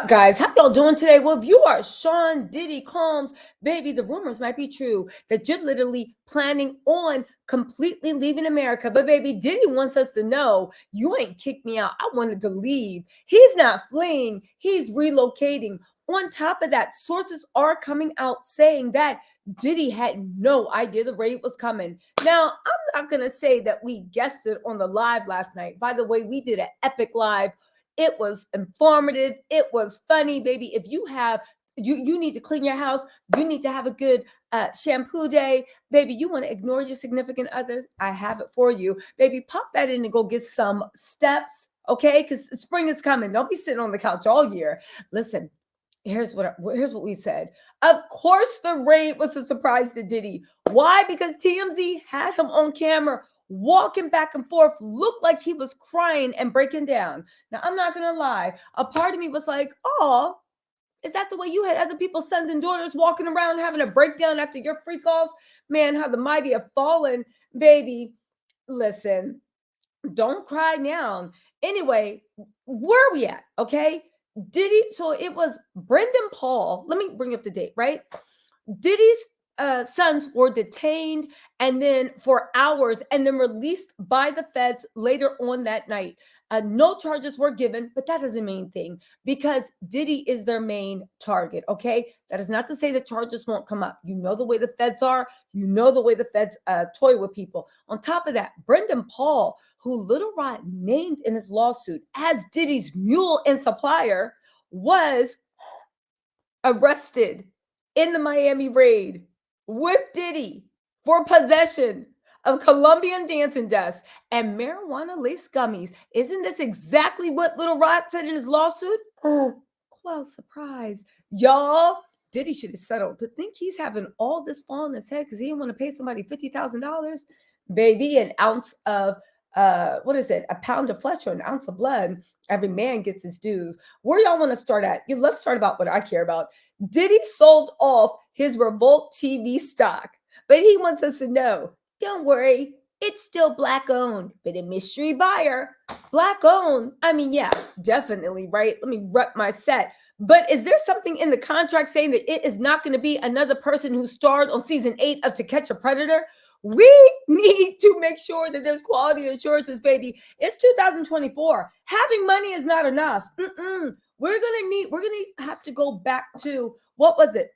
guys? How y'all doing today? Well, if you are Sean Diddy Combs, baby, the rumors might be true that you're literally planning on completely leaving America. But baby, Diddy wants us to know you ain't kicked me out. I wanted to leave. He's not fleeing, he's relocating. On top of that, sources are coming out saying that Diddy had no idea the raid was coming. Now, I'm not going to say that we guessed it on the live last night. By the way, we did an epic live. It was informative. It was funny, baby. If you have, you need to clean your house. You need to have a good shampoo day. Baby, you want to ignore your significant others? I have it for you. Baby, pop that in and go get some steps, okay? Because spring is coming. Don't be sitting on the couch all year. Listen, here's what we said. Of course, the raid was a surprise to Diddy. Why? Because TMZ had him on camera walking back and forth, looked like he was crying and breaking down. Now, I'm not gonna lie, a part of me was like, oh, is that the way you had other people's sons and daughters walking around having a breakdown after your freak offs? Man, how the mighty have fallen. Baby, listen, don't cry now. Anyway, where are we at? Okay, Diddy, so it was Brendan Paul. Let me bring up the date, right? Diddy's sons were detained and then for hours and then released by the feds later on that night. No charges were given, but that doesn't mean anything because Diddy is their main target, okay? That is not to say that charges won't come up. You know the way the feds are. You know the way the feds toy with people. On top of that, Brendan Paul, who Little Rod named in his lawsuit as Diddy's mule and supplier, was arrested in the Miami raid with Diddy for possession of Colombian dancing desks and marijuana-laced gummies. Isn't this exactly what Little Rod said in his lawsuit? Oh, well, surprise. Y'all, Diddy should have settled. To think he's having all this fall on his head because he didn't want to pay somebody $50,000. Baby, an ounce of, a pound of flesh or an ounce of blood. Every man gets his dues. Where y'all want to start at? Let's start about what I care about. Diddy sold off his Revolt TV stock, but he wants us to know, don't worry, it's still black owned, but a mystery buyer. Black owned. I mean, yeah, definitely, right? Let me rep my set. But is there something in the contract saying that it is not going to be another person who starred on season 8 of To Catch a Predator? We need to make sure that there's quality assurances, baby. It's 2024. Having money is not enough. We're gonna have to go back to, what was it?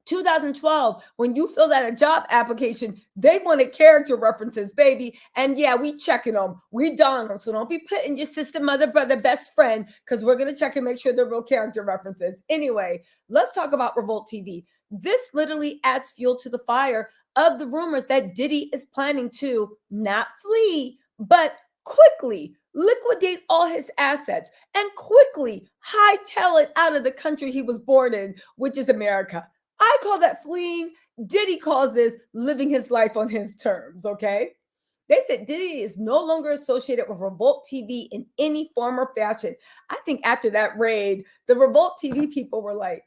2012, when you filled out a job application, they wanted character references, baby. And yeah, we checking them. We done them. So don't be putting your sister, mother, brother, best friend, because we're going to check and make sure they're real character references. Anyway, let's talk about Revolt TV. This literally adds fuel to the fire of the rumors that Diddy is planning to not flee, but quickly liquidate all his assets and quickly hightail it out of the country he was born in, which is America. I call that fleeing. Diddy calls this living his life on his terms, okay? They said Diddy is no longer associated with Revolt TV in any form or fashion. I think after that raid, the Revolt TV people were like,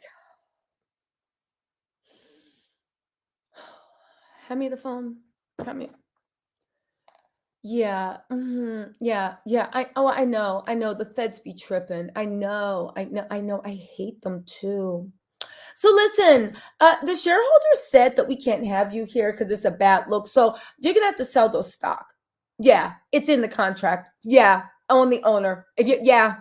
hand me the phone. Hand me. Yeah. Yeah. I know. The feds be tripping. I know. I hate them too. So listen, the shareholders said that we can't have you here because it's a bad look. So you're gonna have to sell those stock. Yeah, it's in the contract. Yeah, own the owner. If you, yeah.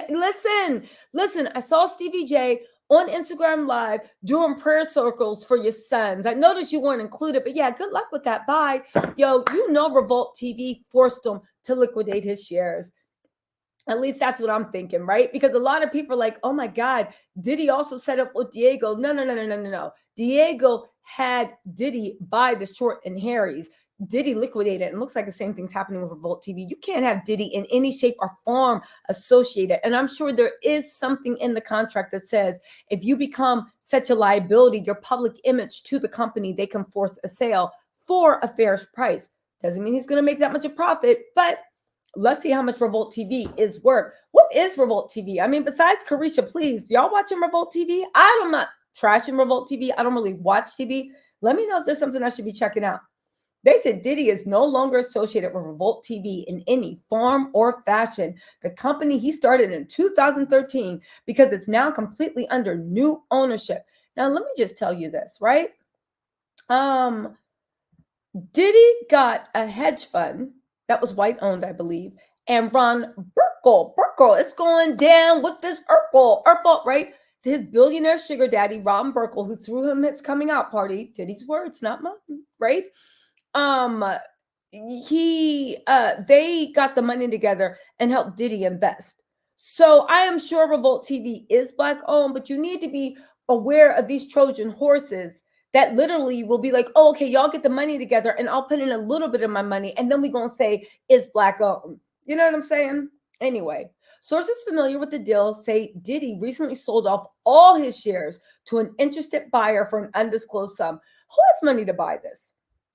Listen. I saw Stevie J on Instagram Live doing prayer circles for your sons. I noticed you weren't included, but yeah, good luck with that. Bye, yo. You know, Revolt TV forced him to liquidate his shares. At least that's what I'm thinking, right? Because a lot of people are like, oh my God, Diddy also set up with Diego. No. Diego had Diddy buy the short and Harry's. Diddy liquidated, and looks like the same thing's happening with Revolt TV. You can't have Diddy in any shape or form associated. And I'm sure there is something in the contract that says if you become such a liability, your public image to the company, they can force a sale for a fair price. Doesn't mean he's going to make that much a profit, but let's see how much Revolt TV is worth. What is Revolt TV? I mean, besides Carisha, please, y'all watching Revolt TV? I'm not trashing Revolt TV. I don't really watch TV. Let me know if there's something I should be checking out. They said Diddy is no longer associated with Revolt TV in any form or fashion. The company he started in 2013 because it's now completely under new ownership. Now, let me just tell you this, right? Diddy got a hedge fund that was white owned, I believe, and Ron Burkle, it's going down with this Urkel, right? His billionaire sugar daddy, Ron Burkle, who threw him his coming out party, Diddy's words, not mine, right? They got the money together and helped Diddy invest. So I am sure Revolt TV is black owned, but you need to be aware of these Trojan horses that literally will be like, oh, okay, y'all get the money together and I'll put in a little bit of my money and then we're going to say it's black owned. You know what I'm saying? Anyway, sources familiar with the deal say Diddy recently sold off all his shares to an interested buyer for an undisclosed sum. Who has money to buy this?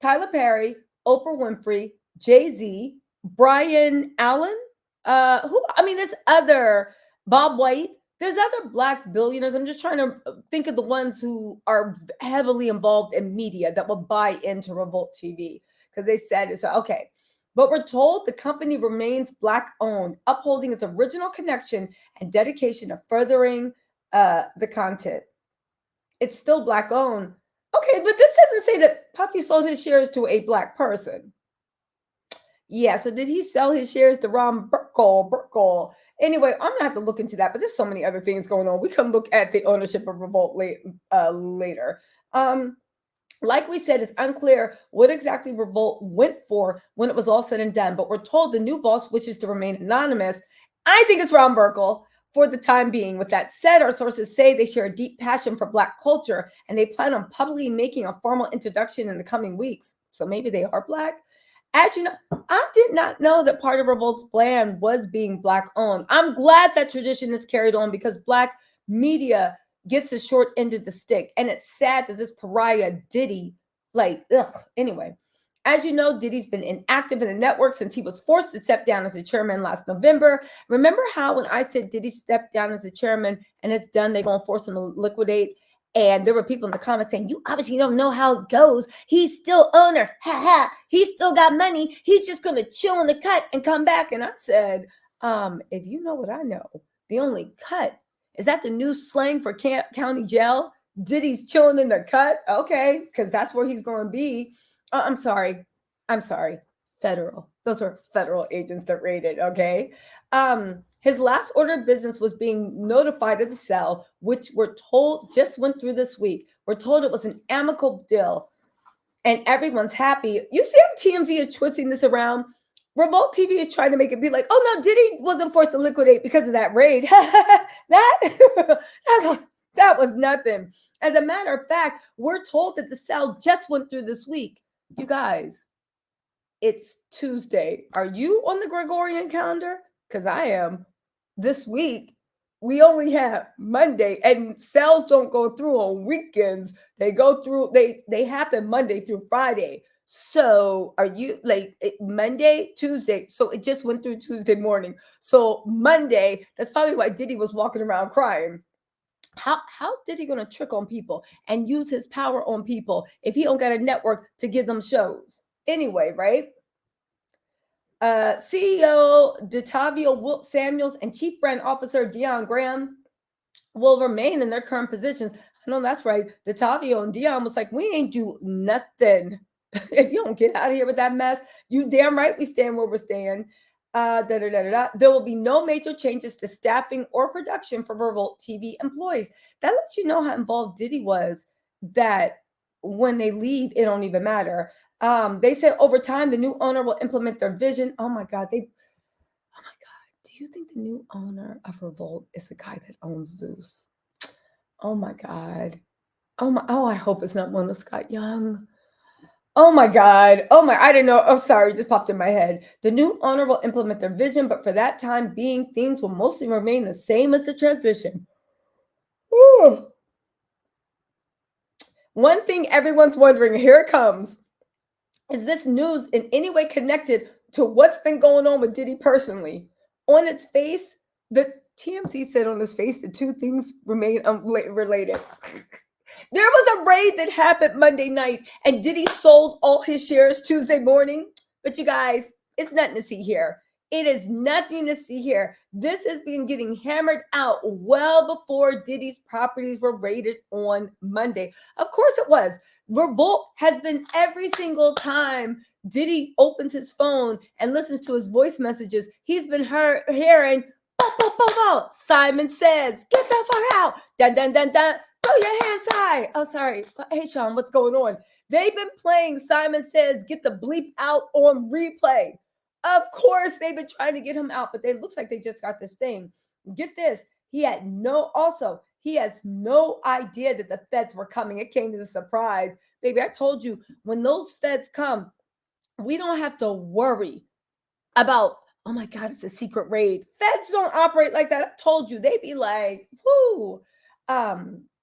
Tyler Perry, Oprah Winfrey, Jay-Z, Brian Allen, there's other, Bob White, there's other black billionaires. I'm just trying to think of the ones who are heavily involved in media that will buy into Revolt TV because they said it's okay. But we're told the company remains black owned, upholding its original connection and dedication to furthering the content. It's still black owned. Okay, but this doesn't say that Puffy sold his shares to a black person. Yeah, so did he sell his shares to Ron Burkle? Anyway, I'm gonna have to look into that, but there's so many other things going on. We can look at the ownership of Revolt later. Like we said, it's unclear what exactly Revolt went for when it was all said and done, but we're told the new boss wishes to remain anonymous. I think it's Ron Burkle for the time being. With that said, our sources say they share a deep passion for Black culture and they plan on publicly making a formal introduction in the coming weeks. So maybe they are Black. As you know, I did not know that part of Revolt's plan was being Black owned. I'm glad that tradition is carried on because Black media gets the short end of the stick. And it's sad that this pariah Diddy, anyway. As you know, Diddy's been inactive in the network since he was forced to step down as the chairman last November. Remember how when I said Diddy stepped down as the chairman and it's done, they're going to force him to liquidate? And there were people in the comments saying, you obviously don't know how it goes. He's still owner. Ha ha. He's still got money. He's just going to chill in the cut and come back. And I said, if you know what I know, the only cut, is that the new slang for county jail? Diddy's chilling in the cut? Okay, because that's where he's going to be. I'm sorry. Federal. Those were federal agents that raided, okay? His last order of business was being notified of the sale, which we're told just went through this week. We're told it was an amicable deal and everyone's happy. You see how TMZ is twisting this around? Revolt TV is trying to make it be like, oh no, Diddy wasn't forced to liquidate because of that raid. that was nothing. As a matter of fact, we're told that the sale just went through this week. You guys, it's Tuesday. Are you on the Gregorian calendar? Because I am. This week, we only have Monday, and sales don't go through on weekends. They go through, they happen Monday through Friday. So are you Monday, Tuesday? So it just went through Tuesday morning. So Monday, that's probably why Diddy was walking around crying. How's Diddy going to trick on people and use his power on people if he don't got a network to give them shows? Anyway, right? CEO Detavio Samuels and Chief Brand Officer Dion Graham will remain in their current positions. I know that's right. Detavio and Dion was like, we ain't do nothing. If you don't get out of here with that mess, you damn right we stand where we're staying. There will be no major changes to staffing or production for Revolt TV employees. That lets you know how involved Diddy was, that when they leave, it don't even matter. They said over time, the new owner will implement their vision. Oh my God. Do you think the new owner of Revolt is the guy that owns Zeus? Oh my God. I hope it's not Mona Scott Young. Oh my God. I didn't know. Oh, sorry. It just popped in my head. The new owner will implement their vision, but for that time being, things will mostly remain the same as the transition. Ooh. One thing everyone's wondering, here it comes. Is this news in any way connected to what's been going on with Diddy personally? On its face, the TMZ said on its face the two things remain related. There was a raid that happened Monday night, and Diddy sold all his shares Tuesday morning. But you guys, it's nothing to see here. It is nothing to see here. This has been getting hammered out well before Diddy's properties were raided on Monday. Of course it was. Revolt has been every single time Diddy opens his phone and listens to his voice messages, he's been hearing, oh, oh, oh, oh. Simon Says, get the fuck out. Dun, dun, dun, dun. Throw your hands high. Oh, sorry. Hey, Sean, what's going on? They've been playing Simon Says, get the bleep out on replay. Of course, they've been trying to get him out, but it looks like they just got this thing. Get this. He has no idea that the feds were coming. It came as a surprise. Baby, I told you, when those feds come, we don't have to worry about, oh my God, it's a secret raid. Feds don't operate like that. I told you, they be like, whoo.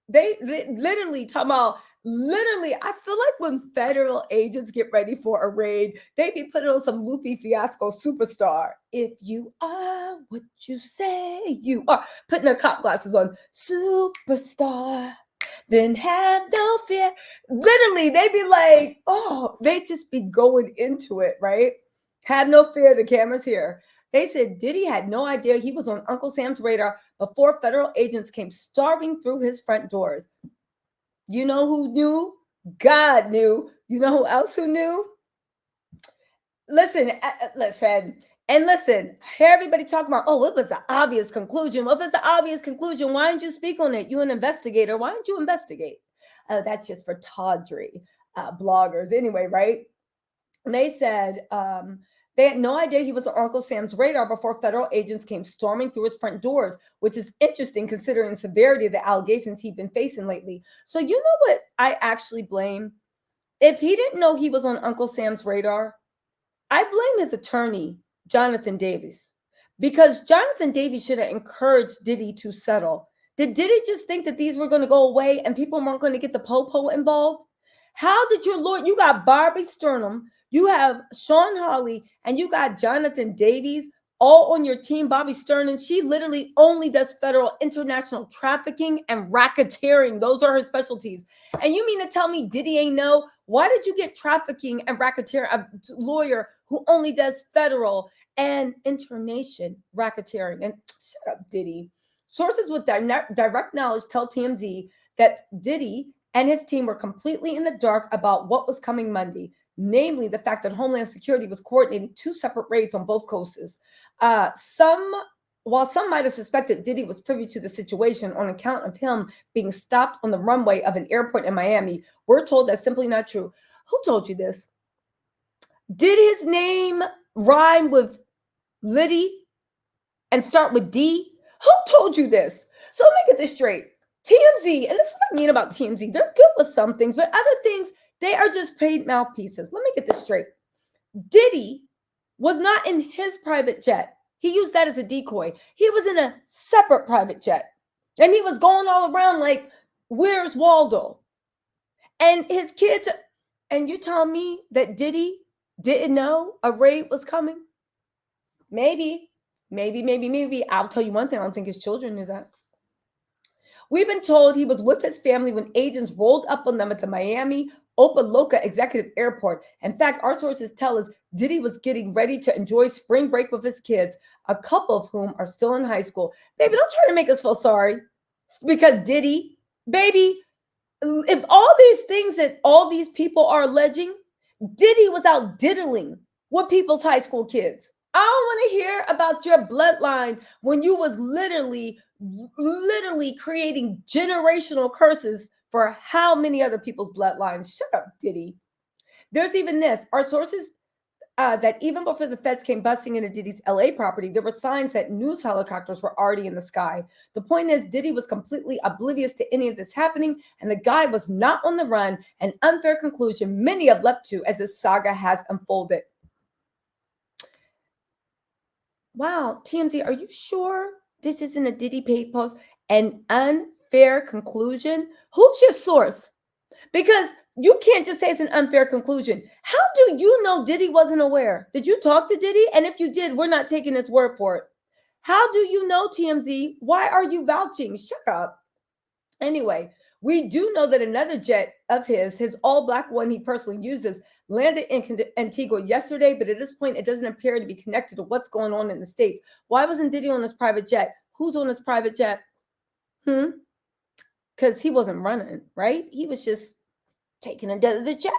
They literally talking about, I feel like when federal agents get ready for a raid, they be putting on some Lupe Fiasco Superstar. If you are what you say you are, putting their cop glasses on, superstar, then have no fear. Literally, they be like, oh, they just be going into it, right? Have no fear, the camera's here. They said Diddy had no idea he was on Uncle Sam's radar before federal agents came storming through his front doors. You know who knew? God knew. You know who else who knew? Listen. Hear everybody talking about, oh, it was an obvious conclusion. Well, if it's an obvious conclusion, why didn't you speak on it? You're an investigator. Why didn't you investigate? Oh, that's just for tawdry bloggers anyway, right? And they said they had no idea he was on Uncle Sam's radar before federal agents came storming through his front doors, which is interesting considering the severity of the allegations he'd been facing lately. So you know what I actually blame? If he didn't know he was on Uncle Sam's radar, I blame his attorney, Jonathan Davis, because Jonathan Davis should have encouraged Diddy to settle. Did Diddy just think that these were going to go away and people weren't going to get the po-po involved? How did your lawyer, you got Barbie Sternum, you have Sean Hawley, and you got Jonathan Davies all on your team. Bobby Sternum, she literally only does federal international trafficking and racketeering. Those are her specialties. And you mean to tell me Diddy ain't know? Why did you get trafficking and racketeering, a lawyer who only does federal and international racketeering? And shut up, Diddy. Sources with direct knowledge tell TMZ that Diddy and his team were completely in the dark about what was coming Monday, namely the fact that Homeland Security was coordinating two separate raids on both coasts. While some might have suspected Diddy was privy to the situation on account of him being stopped on the runway of an airport in Miami, we're told that's simply not true. Who told you this? Did his name rhyme with Liddy and start with D? Who told you this? So let me get this straight. TMZ, and this is what I mean about TMZ, they're good with some things, but other things, they are just paid mouthpieces. Let me get this straight. Diddy was not in his private jet. He used that as a decoy. He was in a separate private jet. And he was going all around like, where's Waldo? And his kids, and you tell me that Diddy didn't know a raid was coming? Maybe. I'll tell you one thing, I don't think his children knew that. We've been told he was with his family when agents rolled up on them at the Miami Opa-locka Executive Airport. In fact, our sources tell us Diddy was getting ready to enjoy spring break with his kids, a couple of whom are still in high school. Baby, don't try to make us feel sorry because Diddy, baby, if all these things that all these people are alleging, Diddy was out diddling with people's high school kids. I don't want to hear about your bloodline when you was literally creating generational curses for how many other people's bloodlines. Shut up, Diddy. There's even this. Our sources that even before the feds came busting into Diddy's LA property, there were signs that news helicopters were already in the sky. The point is, Diddy was completely oblivious to any of this happening, and the guy was not on the run, an unfair conclusion many have leapt to as this saga has unfolded. Wow, TMZ, are you sure this isn't a Diddy paid post? An unfair conclusion? Who's your source? Because you can't just say it's an unfair conclusion. How do you know Diddy wasn't aware? Did you talk to Diddy? And if you did, we're not taking his word for it. How do you know, TMZ? Why are you vouching? Shut up. Anyway, We do know that another jet of his all-black one he personally uses, landed in Antigua yesterday, but at this point, it doesn't appear to be connected to what's going on in the States. Why wasn't Diddy on his private jet? Who's on his private jet? Because he wasn't running, right? He was just taking the jet.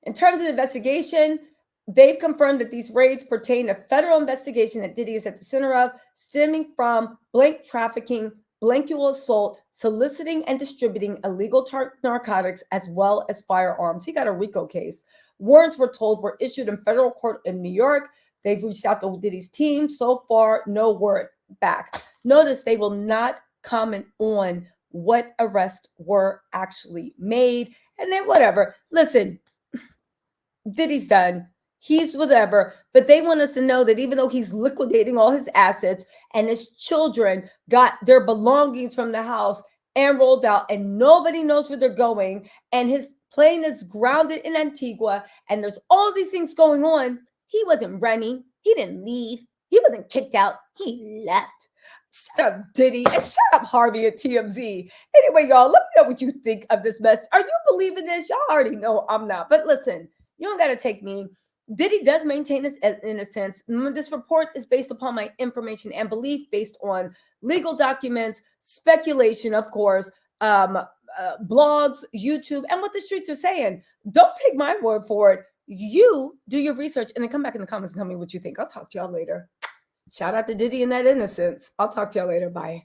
In terms of the investigation, they've confirmed that these raids pertain to federal investigation that Diddy is at the center of, stemming from blank trafficking, blankual assault, soliciting and distributing illegal narcotics, as well as firearms. He got a RICO case. Warrants, we're told, were issued in federal court in New York. They've reached out to Diddy's team. So far, no word back. Notice they will not comment on what arrests were actually made. And then whatever. Listen, Diddy's done. He's whatever. But they want us to know that even though he's liquidating all his assets and his children got their belongings from the house and rolled out and nobody knows where they're going and his plane is grounded in Antigua and there's all these things going on, he wasn't running. He didn't leave. He wasn't kicked out. He left. Shut up, Diddy, and shut up, Harvey at TMZ. Anyway, y'all, let me know what you think of this mess. Are you believing this? Y'all already know I'm not. But listen, you don't got to take me. Diddy does maintain his innocence. This report is based upon my information and belief based on legal documents, speculation, of course, blogs, YouTube, and what the streets are saying. Don't take my word for it. You do your research and then come back in the comments and tell me what you think. I'll talk to y'all later. Shout out to Diddy and that innocence. I'll talk to y'all later. Bye.